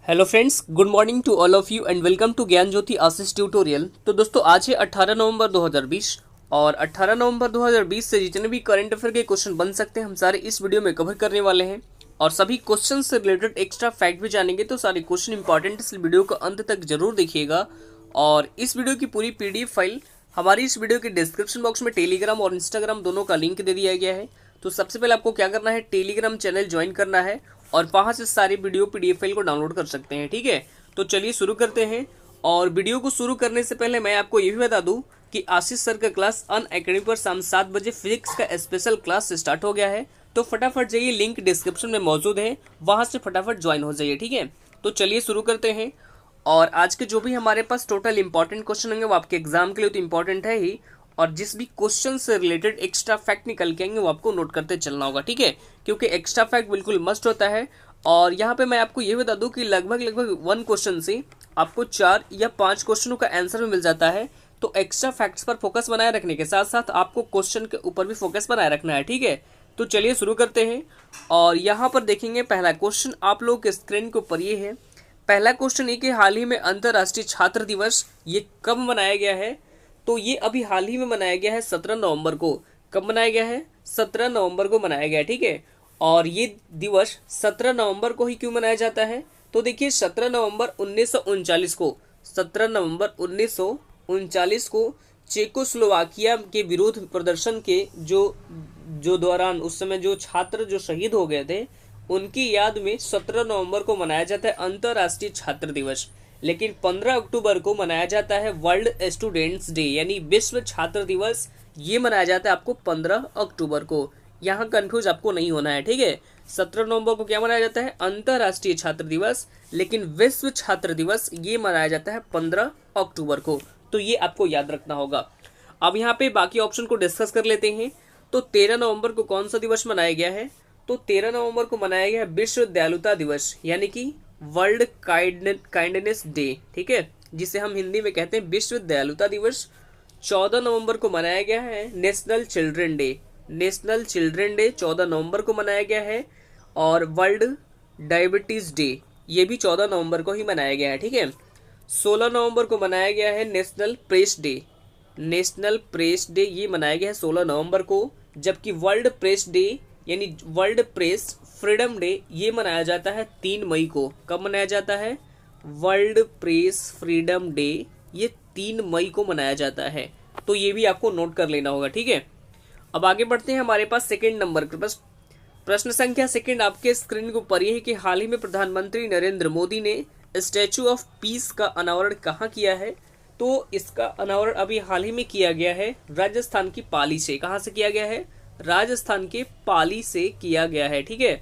Hello friends, good morning to all of you and welcome to Gyan Jyoti Ashish tutorial. तो दोस्तों आज है 18 नवंबर 2020 और 18 नवंबर 2020 से जितने भी करंट अफेयर के क्वेश्चन बन सकते हैं हम सारे इस वीडियो में कवर करने वाले हैं और सभी क्वेश्चन से रिलेटेड एक्स्ट्रा फैक्ट भी जानेंगे। तो सारे क्वेश्चन इंपॉर्टेंट, इस वीडियो को अंत तक जरूर देखिएगा। और इस वीडियो की पूरी पीडीएफ फाइल हमारी इस वीडियो के डिस्क्रिप्शन बॉक्स में टेलीग्राम और इंस्टाग्राम दोनों का लिंक दे दिया गया है। तो सबसे पहले आपको क्या करना है, टेलीग्राम चैनल ज्वाइन करना है और वहां से सारी वीडियो पीडीएफ फाइल को डाउनलोड कर सकते हैं। ठीक है, तो चलिए शुरू करते हैं। और वीडियो को शुरू करने से पहले मैं आपको ये भी बता दूं कि आशीष सर का क्लास अनअकैडमी पर शाम 7 बजे फिजिक्स का स्पेशल क्लास स्टार्ट हो गया है। तो फटाफट जाइए, लिंक डिस्क्रिप्शन में मौजूद है, वहां से फटाफट ज्वाइन हो जाइए। ठीक है, तो चलिए शुरू करते हैं। और आज के जो भी हमारे पास टोटल इंपॉर्टेंट क्वेश्चन होंगे वो आपके एग्जाम के लिए तो इंपॉर्टेंट है ही, और जिस भी क्वेश्चन से रिलेटेड एक्स्ट्रा फैक्ट निकल के आएंगे वो आपको नोट करते चलना होगा। ठीक है, क्योंकि एक्स्ट्रा फैक्ट बिल्कुल मस्ट होता है। और यहाँ पे मैं आपको ये बता दूं कि लगभग 1 क्वेश्चन से आपको 4 या 5 क्वेश्चनों का आंसर भी मिल जाता है। तो एक्स्ट्रा फैक्ट्स पर फोकस बनाए रखने के साथ साथ आपको क्वेश्चन के ऊपर भी फोकस बनाए रखना है। ठीक है, तो चलिए शुरू करते हैं। और यहाँ पर देखेंगे पहला क्वेश्चन आप लोग के स्क्रीन के ऊपर ये है। पहला क्वेश्चन ये कि हाल ही में अंतर्राष्ट्रीय छात्र दिवस ये कब मनाया गया है? तो ये अभी हाल ही में मनाया गया है 17 नवंबर को। कब मनाया गया है? 17 नवंबर को मनाया गया है। ठीक है, और ये दिवस 17 नवंबर को ही क्यों मनाया जाता है? तो देखिए 17 नवंबर 1939 को 17 नवंबर 1939 को चेकोस्लोवाकिया के विरोध प्रदर्शन के जो दौरान उस समय जो छात्र जो शहीद हो गए थे उनकी याद में 17 नवंबर को मनाया जाता है अंतर्राष्ट्रीय छात्र दिवस। लेकिन 15 अक्टूबर को मनाया जाता है वर्ल्ड स्टूडेंट्स डे, यानी विश्व छात्र दिवस। ये मनाया जाता है आपको 15 अक्टूबर को। यहाँ कंफ्यूज आपको नहीं होना है। ठीक है, 17 नवंबर को क्या मनाया जाता है? अंतर्राष्ट्रीय छात्र दिवस। लेकिन विश्व छात्र दिवस ये मनाया जाता है 15 अक्टूबर को। तो ये आपको याद रखना होगा। अब यहाँ पे बाकी ऑप्शन को डिस्कस कर लेते हैं। तो 13 नवंबर को कौन सा दिवस मनाया गया है? तो 13 नवंबर को मनाया गया है विश्व दयालुता दिवस, यानी कि वर्ल्ड काइंडनेस डे। ठीक है, जिसे हम हिंदी में कहते हैं विश्व दयालुता दिवस। 14 नवंबर को मनाया गया है national children day. National children day 14 नवंबर को मनाया गया है। और वर्ल्ड डायबिटीज डे ये भी 14 नवंबर को ही मनाया गया है। ठीक है, 16 नवंबर को मनाया गया है national press day. National press day ये मनाया गया है 16 नवंबर को। जबकि वर्ल्ड प्रेस डे यानी वर्ल्ड प्रेस फ्रीडम डे ये मनाया जाता है 3 मई को। कब मनाया जाता है? वर्ल्ड प्रेस फ्रीडम डे ये 3 मई को मनाया जाता है। तो ये भी आपको नोट कर लेना होगा। ठीक है, अब आगे बढ़ते हैं। हमारे पास सेकंड नंबर के पास प्रश्न संख्या सेकंड आपके स्क्रीन के ऊपर ये है कि हाल ही में प्रधानमंत्री नरेंद्र मोदी ने स्टैचू ऑफ पीस का अनावरण कहाँ किया है? तो इसका अनावरण अभी हाल ही में किया गया है राजस्थान की पाली से। कहाँ से किया गया है? राजस्थान के पाली से किया गया है। ठीक है,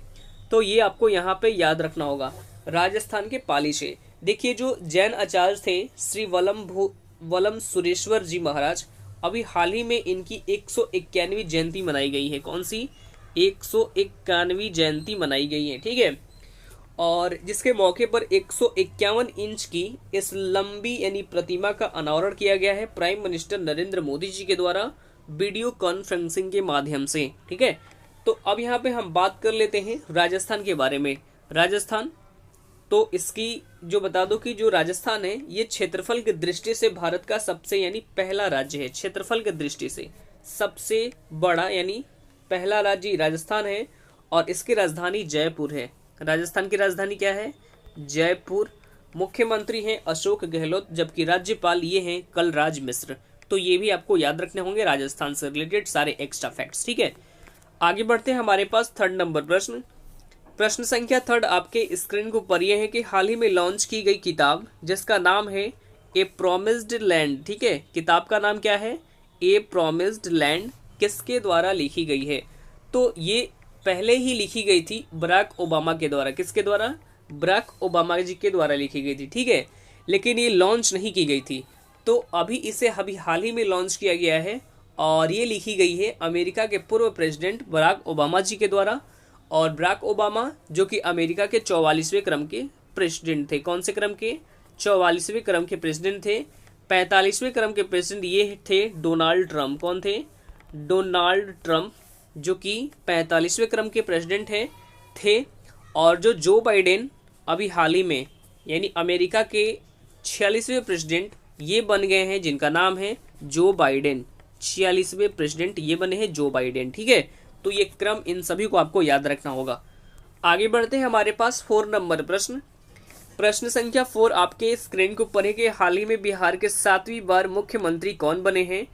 तो ये आपको यहाँ पे याद रखना होगा, राजस्थान के पाली से। देखिए जो जैन आचार्य थे श्री वलम सुरेश्वर जी महाराज, अभी हाल ही में इनकी 151वीं जयंती मनाई गई है। कौन सी? 151वीं जयंती मनाई गई है। ठीक है, और जिसके मौके पर 151 इंच की इस लंबी यानी प्रतिमा का अनावरण किया गया है प्राइम मिनिस्टर नरेंद्र मोदी जी के द्वारा वीडियो कॉन्फ्रेंसिंग के माध्यम से। ठीक है, तो अब यहाँ पे हम बात कर लेते हैं राजस्थान के बारे में। राजस्थान, तो इसकी जो बता दो कि जो राजस्थान है ये क्षेत्रफल की दृष्टि से भारत का सबसे यानी पहला राज्य है। क्षेत्रफल की दृष्टि से सबसे बड़ा यानी पहला राज्य राजस्थान है और इसकी राजधानी जयपुर है। राजस्थान की राजधानी क्या है? जयपुर। मुख्यमंत्री हैं अशोक गहलोत, जबकि राज्यपाल ये हैं कलराज मिश्र। तो ये भी आपको याद रखने होंगे राजस्थान से रिलेटेड सारे एक्स्ट्रा फैक्ट्स। ठीक है, आगे बढ़ते हैं। हमारे पास थर्ड नंबर प्रश्न। प्रश्न संख्या थर्ड आपके स्क्रीन के ऊपर यह है कि हाल ही में लॉन्च की गई किताब जिसका नाम है ए प्रोमिस्ड लैंड। ठीक है, किताब का नाम क्या है? ए प्रोमिस्ड लैंड। किसके द्वारा लिखी गई है? तो ये पहले ही लिखी गई थी बराक ओबामा के द्वारा। किसके द्वारा? बराक ओबामा जी के द्वारा लिखी गई थी। ठीक है, लेकिन ये लॉन्च नहीं की गई थी, तो अभी इसे अभी हाल ही में लॉन्च किया गया है और ये लिखी गई है अमेरिका के पूर्व प्रेसिडेंट बराक ओबामा जी के द्वारा। और बराक ओबामा जो कि अमेरिका के 44वें क्रम के प्रेसिडेंट थे। कौन से क्रम के? 44वें क्रम के प्रेसिडेंट थे। 45वें क्रम के प्रेसिडेंट ये थे डोनाल्ड ट्रंप। कौन थे? डोनाल्ड ट्रंप, जो कि 45वें क्रम के प्रेसिडेंट थे। और जो बाइडेन अभी हाल ही में यानी अमेरिका के 46वें प्रेसिडेंट ये बन गए हैं जिनका नाम है जो बाइडेन। 46वें प्रेसिडेंट ये बने हैं जो बाइडेन। ठीक है, तो ये क्रम इन सभी को आपको याद रखना होगा। आगे बढ़ते हैं, हमारे पास 4 नंबर प्रश्न। प्रश्न संख्या 4 आपके स्क्रीन के ऊपर है कि हाल ही में बिहार के 7वीं बार मुख्यमंत्री कौन बने हैं।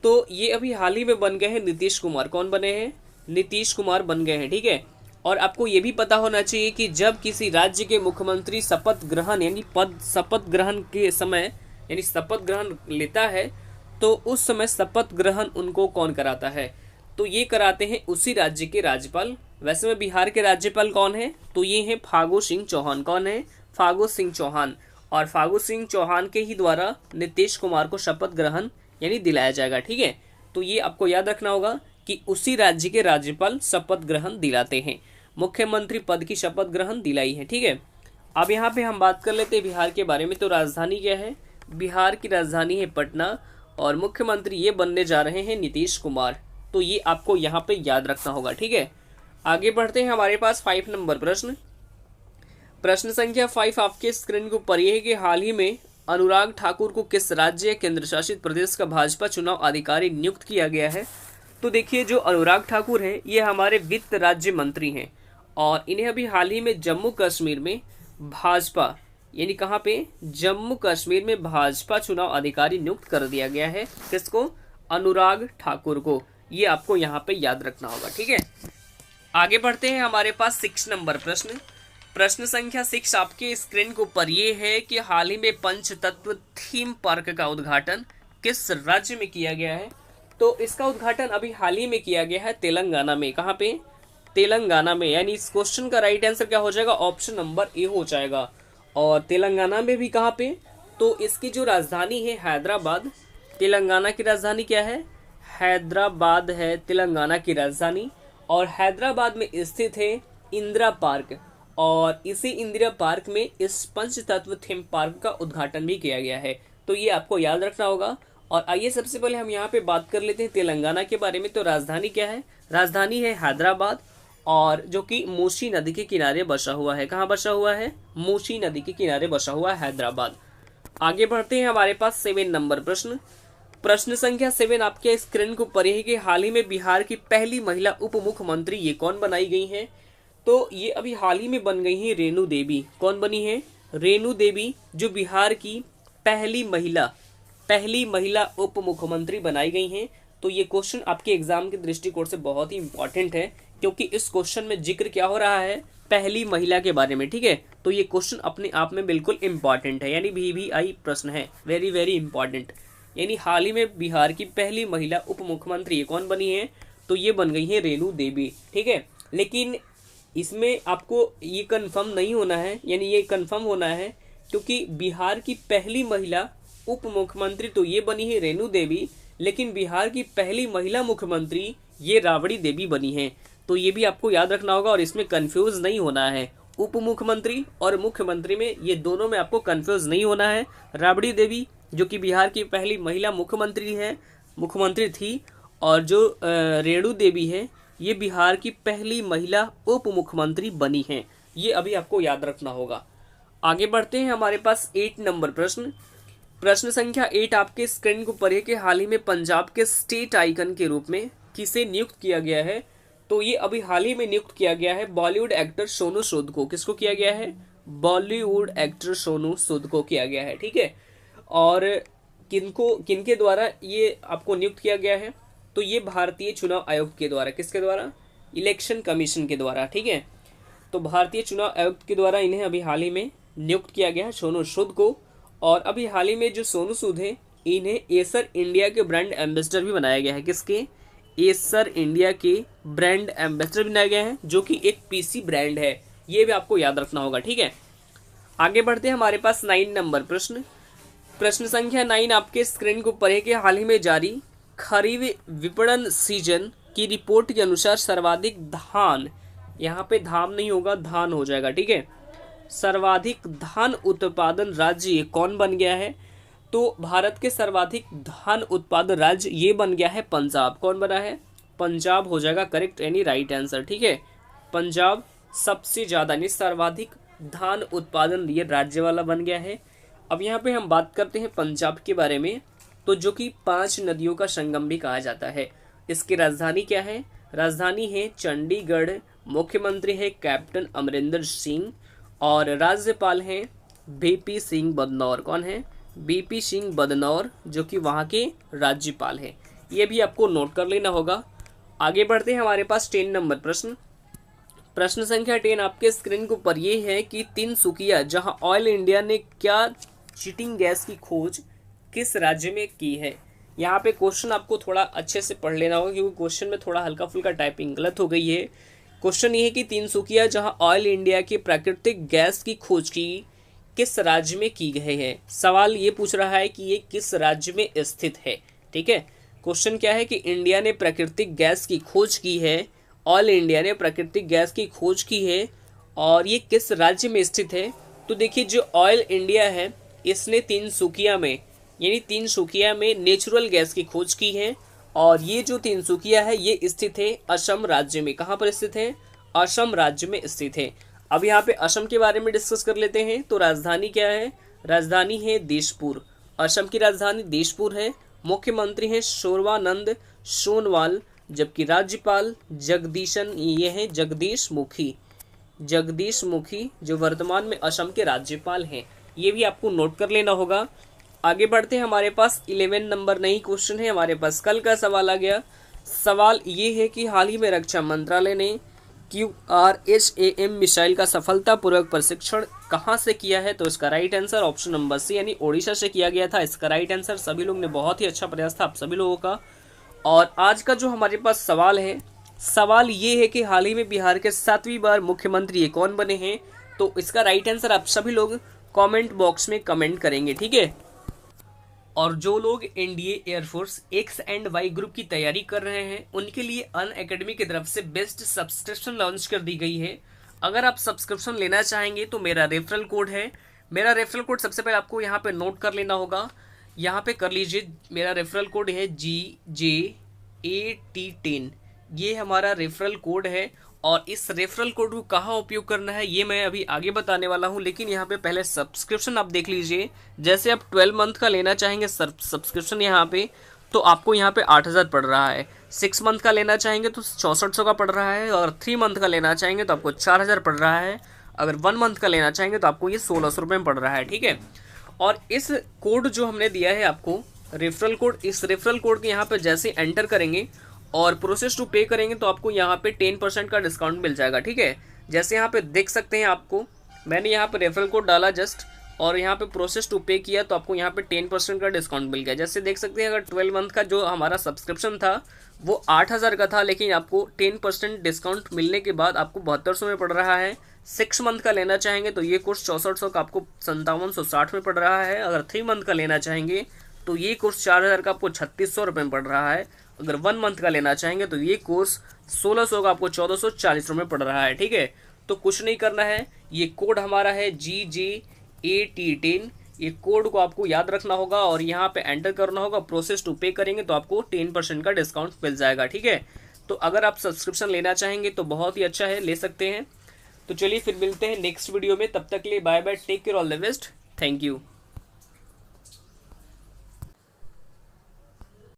तो ये अभी हाल ही में बन गए हैं नीतीश कुमार। कौन बने हैं? नीतीश कुमार बन गए हैं। ठीक है, और आपको ये भी पता होना चाहिए कि जब किसी राज्य के मुख्यमंत्री शपथ ग्रहण यानी शपथ ग्रहण के समय यानी शपथ ग्रहण लेता है तो उस समय शपथ ग्रहण उनको कौन कराता है? तो ये कराते हैं उसी राज्य के राज्यपाल। वैसे में बिहार के राज्यपाल कौन है? तो ये हैं फागू सिंह चौहान। कौन है? फागू सिंह चौहान। और फागू सिंह चौहान के ही द्वारा नीतीश कुमार को शपथ ग्रहण यानी दिलाया जाएगा। ठीक है, तो ये आपको याद रखना होगा कि उसी राज्य के राज्यपाल शपथ ग्रहण दिलाते हैं। मुख्यमंत्री पद की शपथ ग्रहण दिलाई है। ठीक है, अब यहाँ पे हम बात कर लेते हैं बिहार के बारे में। तो राजधानी क्या है? बिहार की राजधानी है पटना और मुख्यमंत्री ये बनने जा रहे हैं नीतीश कुमार। तो ये आपको यहाँ पे याद रखना होगा। ठीक है, आगे बढ़ते हैं, हमारे पास 5 नंबर प्रश्न। प्रश्न संख्या 5 आपके स्क्रीन के ऊपर ये है कि हाल ही में अनुराग ठाकुर को किस राज्य केंद्र शासित प्रदेश का भाजपा चुनाव अधिकारी नियुक्त किया गया है? तो देखिए, जो अनुराग ठाकुर हैं ये हमारे वित्त राज्य मंत्री हैं और इन्हें अभी हाल ही में जम्मू कश्मीर में भाजपा यानी कहाँ पे? जम्मू कश्मीर में भाजपा चुनाव अधिकारी नियुक्त कर दिया गया है। किसको? अनुराग ठाकुर को। ये आपको यहाँ पे याद रखना होगा। ठीक है, आगे बढ़ते हैं, हमारे पास 6 नंबर प्रश्न। प्रश्न संख्या 6 आपके स्क्रीन के ऊपर ये है कि हाल ही में पंचतत्व थीम पार्क का उद्घाटन किस राज्य में किया गया है? तो इसका उद्घाटन अभी हाल ही में किया गया है तेलंगाना में। कहाँ पे? तेलंगाना में। यानी इस क्वेश्चन का राइट आंसर क्या हो जाएगा? ऑप्शन नंबर ए हो जाएगा। और तेलंगाना में भी कहाँ पे? तो इसकी जो राजधानी है हैदराबाद। तेलंगाना की राजधानी क्या है? हैदराबाद है तेलंगाना की राजधानी। और हैदराबाद में स्थित है इंदिरा पार्क और इसी इंदिरा पार्क में इस पंचतत्व थीम पार्क का उद्घाटन भी किया गया है। तो ये आपको याद रखना होगा। और आइए सबसे पहले हम यहाँ पे बात कर लेते हैं तेलंगाना के बारे में। तो राजधानी क्या है? राजधानी है हैदराबाद और जो कि मूसी नदी के किनारे बसा हुआ है। कहाँ बसा हुआ है? मूसी नदी के किनारे बसा हुआ है हैदराबाद। आगे बढ़ते हैं, हमारे पास 7 नंबर प्रश्न। प्रश्न संख्या 7 आपके स्क्रीन को ऊपर है कि हाल ही में बिहार की पहली महिला उप मुख्यमंत्री ये कौन बनाई गई है? तो ये अभी हाल ही में बन गई है रेणु देवी। कौन बनी है? रेणु देवी, जो बिहार की पहली महिला उप मुख्यमंत्री बनाई गई हैं। तो ये क्वेश्चन आपके एग्जाम के दृष्टिकोण से बहुत ही इंपॉर्टेंट है क्योंकि इस क्वेश्चन में जिक्र क्या हो रहा है? पहली महिला के बारे में। ठीक है, तो ये क्वेश्चन अपने आप में बिल्कुल इंपॉर्टेंट है, यानी VVI प्रश्न है, वेरी वेरी इंपॉर्टेंट। यानी हाल ही में बिहार की पहली महिला उप मुख्यमंत्री कौन बनी है? तो ये बन गई है रेणु देवी। ठीक है, लेकिन इसमें आपको ये कंफर्म नहीं होना है, यानी ये कंफर्म होना है क्योंकि बिहार की पहली महिला उप मुख्यमंत्री तो ये बनी है रेणु देवी, लेकिन बिहार की पहली महिला मुख्यमंत्री ये राबड़ी देवी बनी है। तो ये भी आपको याद रखना होगा और इसमें कंफ्यूज नहीं होना है। उप मुख्यमंत्री और मुख्यमंत्री में ये दोनों में आपको कंफ्यूज नहीं होना है। राबड़ी देवी जो कि बिहार की पहली महिला मुख्यमंत्री थी और जो रेणु देवी है ये बिहार की पहली महिला उप मुख्यमंत्री बनी हैं। ये अभी आपको याद रखना होगा। आगे बढ़ते हैं, हमारे पास 8 नंबर प्रश्न। प्रश्न संख्या 8 आपके स्क्रीन को ऊपर है कि हाल ही में पंजाब के स्टेट आइकन के रूप में किसे नियुक्त किया गया है? तो ये अभी हाल ही में नियुक्त किया गया है बॉलीवुड एक्टर सोनू सूद को। किसको किया गया है? बॉलीवुड एक्टर सोनू सूद को किया गया है। ठीक है, और किनके द्वारा ये आपको नियुक्त किया गया है? तो ये भारतीय चुनाव आयोग के द्वारा। किसके द्वारा? इलेक्शन कमीशन के द्वारा। ठीक है, तो भारतीय चुनाव आयोग के द्वारा इन्हें अभी हाल ही में नियुक्त किया गया है सोनू सूद को। और अभी हाल ही में जो सोनू सूद है इन्हें एसर इंडिया के ब्रांड एम्बेसडर भी बनाया गया है। किसके? एसर इंडिया के ब्रांड एम्बेसडर बनाया गया है जो कि एक पीसी ब्रांड है। ये भी आपको याद रखना होगा। ठीक है, आगे बढ़ते हैं, हमारे पास 9 नंबर प्रश्न। प्रश्न संख्या 9 आपके स्क्रीन को ऊपर है कि हाल ही में जारी खरीफ विपणन सीजन की रिपोर्ट के अनुसार सर्वाधिक धान, यहाँ पे धाम नहीं होगा धान हो जाएगा। ठीक है, सर्वाधिक धान उत्पादन राज्य कौन बन गया है? तो भारत के सर्वाधिक धान उत्पादन राज्य ये बन गया है पंजाब। कौन बना है? पंजाब हो जाएगा करेक्ट, यानी राइट आंसर। ठीक है, पंजाब सबसे ज्यादा यानी सर्वाधिक धान उत्पादन ये राज्य वाला बन गया है। अब यहाँ पे हम बात करते हैं पंजाब के बारे में, तो जो कि 5 नदियों का संगम भी कहा जाता है। इसकी राजधानी क्या है? राजधानी है चंडीगढ़। मुख्यमंत्री है कैप्टन अमरिंदर सिंह और राज्यपाल हैं बीपी सिंह बदनौर। कौन है? बीपी सिंह बदनौर, जो कि वहाँ के राज्यपाल हैं। ये भी आपको नोट कर लेना होगा। आगे बढ़ते हैं, हमारे पास 10 नंबर प्रश्न। प्रश्न संख्या 10 आपके स्क्रीन के ऊपर ये है कि तिनसुकिया, जहां ऑयल इंडिया ने क्या चीटिंग गैस की खोज किस राज्य में की है? यहाँ पे क्वेश्चन आपको थोड़ा अच्छे से पढ़ लेना होगा, क्योंकि क्वेश्चन में थोड़ा हल्का फुल्का टाइपिंग गलत हो गई है। क्वेश्चन ये है कि तिनसुकिया, जहां ऑयल इंडिया की प्राकृतिक गैस की खोज की किस राज्य में की गई है? सवाल ये पूछ रहा है कि ये किस राज्य में स्थित है। ठीक है, क्वेश्चन क्या है कि इंडिया ने प्राकृतिक गैस की खोज की है, ऑयल इंडिया ने प्राकृतिक गैस की खोज की है और ये किस राज्य में स्थित है? तो देखिए, जो ऑयल इंडिया है इसने तिनसुकिया में, यानी तिनसुकिया में नेचुरल गैस की खोज की है और ये जो तिनसुकिया है ये स्थित है असम राज्य में। कहाँ पर स्थित है? असम राज्य में स्थित है। अब यहाँ पे असम के बारे में डिस्कस कर लेते हैं। तो राजधानी क्या है? राजधानी है दिसपुर। असम की राजधानी दिसपुर है। मुख्यमंत्री हैं सर्बानंद सोनोवाल, जबकि राज्यपाल जगदीशन ये हैं जगदीश मुखी। जगदीश मुखी जो वर्तमान में असम के राज्यपाल हैं। ये भी आपको नोट कर लेना होगा। आगे बढ़ते हैं, हमारे पास 11 नंबर नई क्वेश्चन है। हमारे पास कल का सवाल आ गया। सवाल ये है कि हाल ही में रक्षा मंत्रालय ने QRSAM मिसाइल का सफलतापूर्वक परीक्षण कहाँ से किया है? तो इसका right answer option number C, यानी ओडिशा से किया गया था। इसका राइट आंसर। सभी लोग ने बहुत ही अच्छा प्रयास था आप सभी लोगों का। और आज का जो हमारे पास सवाल है, सवाल ये है कि हाल ही में बिहार के 7वीं बार मुख्यमंत्री ये कौन बने हैं? तो इसका राइट आंसर आप सभी लोग कमेंट बॉक्स में कमेंट करेंगे। ठीक है, और जो लोग NDA air force X and Y group की तैयारी कर रहे हैं उनके लिए अनअकैडमी की तरफ से बेस्ट सब्सक्रिप्शन लॉन्च कर दी गई है। अगर आप सब्सक्रिप्शन लेना चाहेंगे तो मेरा रेफरल कोड है। मेरा रेफरल कोड सबसे पहले आपको यहाँ पे नोट कर लेना होगा। यहाँ पे कर लीजिए, मेरा रेफरल कोड है GJAT10। ये हमारा रेफरल कोड है और इस रेफरल कोड को कहाँ उपयोग करना है ये मैं अभी आगे बताने वाला हूँ। लेकिन यहाँ पे पहले सब्सक्रिप्शन आप देख लीजिए। जैसे आप 12 मंथ का लेना चाहेंगे सब्सक्रिप्शन यहाँ पे, तो आपको यहाँ पे 8,000 पड़ रहा है। 6 मंथ का लेना चाहेंगे तो 6400 का पड़ रहा है। और 3 मंथ का लेना चाहेंगे तो आपको 4,000 पड़ रहा है। अगर 1 मंथ का लेना चाहेंगे तो आपको ये 1600 रुपये में पड़ रहा है। ठीक है, और इस कोड जो हमने दिया है आपको रेफरल कोड, इस रेफरल कोड के यहाँ पे जैसे एंटर करेंगे और प्रोसेस टू पे करेंगे तो आपको यहाँ पे 10% का डिस्काउंट मिल जाएगा। ठीक है, जैसे यहाँ पे देख सकते हैं आपको, मैंने यहाँ पे रेफरल कोड डाला जस्ट और यहाँ पे प्रोसेस टू पे किया तो आपको यहाँ पे 10% का डिस्काउंट मिल गया। जैसे देख सकते हैं, अगर 12 मंथ का जो हमारा सब्सक्रिप्शन था वो 8,000 का था, लेकिन आपको 10% डिस्काउंट मिलने के बाद आपको 7200 में पड़ रहा है। 6 मंथ का लेना चाहेंगे तो ये कोर्स 6400 का आपको 5760 में पड़ रहा है। अगर 3 मंथ का लेना चाहेंगे तो ये कोर्स 4,000 का आपको 3600 रुपये में पड़ रहा है। अगर 1 मंथ का लेना चाहेंगे तो ये कोर्स 1600 का आपको 1440 रुपये में पड़ रहा है। ठीक है, तो कुछ नहीं करना है, ये कोड हमारा है GJAT10। ये कोड को आपको याद रखना होगा और यहाँ पे एंटर करना होगा। प्रोसेस टू पे करेंगे तो आपको 10% का डिस्काउंट मिल जाएगा। ठीक है, तो अगर आप सब्सक्रिप्शन लेना चाहेंगे तो बहुत ही अच्छा है, ले सकते हैं। तो चलिए फिर मिलते हैं नेक्स्ट वीडियो में, तब तक के लिए bye bye, take care, all the best, thank you.